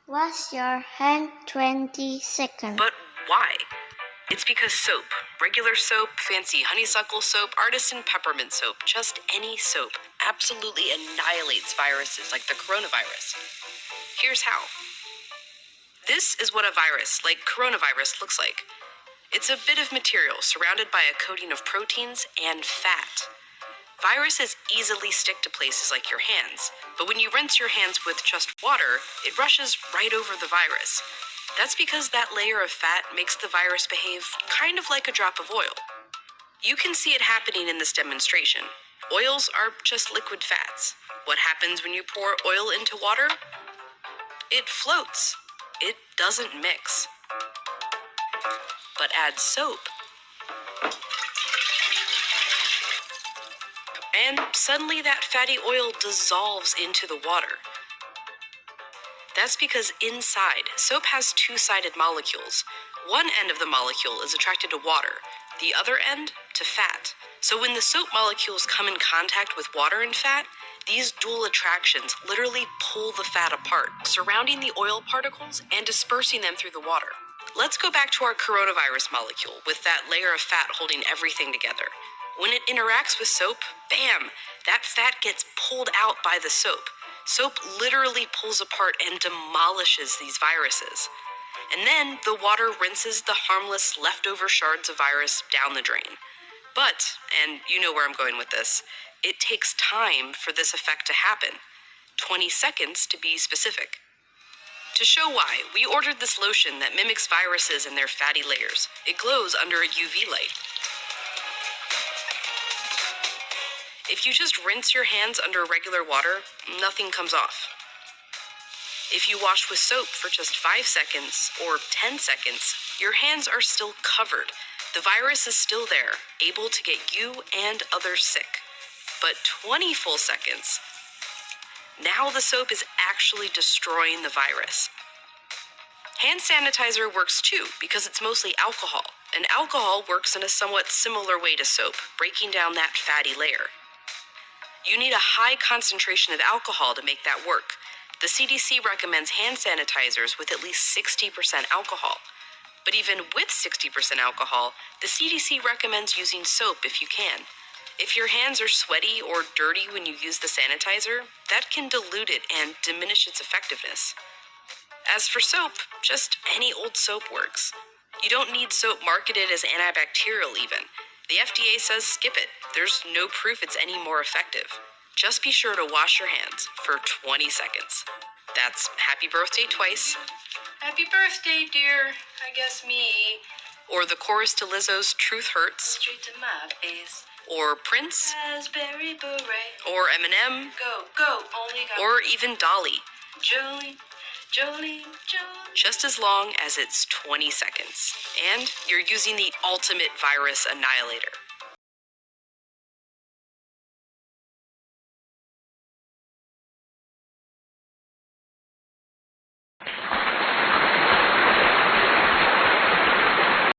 Wash your hand 20 seconds. But why? It's because soap, regular soap, fancy honeysuckle soap, artisan peppermint soap, just any soap, absolutely annihilates viruses like the coronavirus. Here's how. This is what a virus, like coronavirus, looks like. It's a bit of material surrounded by a coating of proteins and fat. Viruses easily stick to places like your hands, but when you rinse your hands with just water, it rushes right over the virus. That's because that layer of fat makes the virus behave kind of like a drop of oil. You can see it happening in this demonstration. Oils are just liquid fats. What happens when you pour oil into water? It floats. It doesn't mix. But add soap, and suddenly that fatty oil dissolves into the water. That's because inside, soap has two-sided molecules. One end of the molecule is attracted to water, the other end to fat. So when the soap molecules come in contact with water and fat, these dual attractions literally pull the fat apart, surrounding the oil particles and dispersing them through the water. Let's go back to our coronavirus molecule with that layer of fat holding everything together. When it interacts with soap, bam, that fat gets pulled out by the soap. Soap literally pulls apart and demolishes these viruses. And then the water rinses the harmless leftover shards of virus down the drain. But, and you know where I'm going with this, it takes time for this effect to happen. 20 seconds to be specific. To show why, we ordered this lotion that mimics viruses in their fatty layers. It glows under a UV light. If you just rinse your hands under regular water, nothing comes off. If you wash with soap for just 5 seconds or 10 seconds, your hands are still covered. The virus is still there, able to get you and others sick. But 20 full seconds, now the soap is actually destroying the virus. Hand sanitizer works too because it's mostly alcohol, and alcohol works in a somewhat similar way to soap, breaking down that fatty layer. You need a high concentration of alcohol to make that work. The CDC recommends hand sanitizers with at least 60% alcohol. But even with 60% alcohol, the CDC recommends using soap if you can. If your hands are sweaty or dirty when you use the sanitizer, that can dilute it and diminish its effectiveness. As for soap, just any old soap works. You don't need soap marketed as antibacterial even. The FDA says skip it. There's no proof it's any more effective. Just be sure to wash your hands for 20 seconds. That's happy birthday twice. Happy birthday, dear. I guess me. Or the chorus to Lizzo's Truth Hurts. Straight to my face. Or Prince. Raspberry beret. Or Eminem. Go, go, only go. Or even Dolly. Jolene, Jolene, Jolene. Just as long as it's 20 seconds. And you're using the ultimate virus annihilator.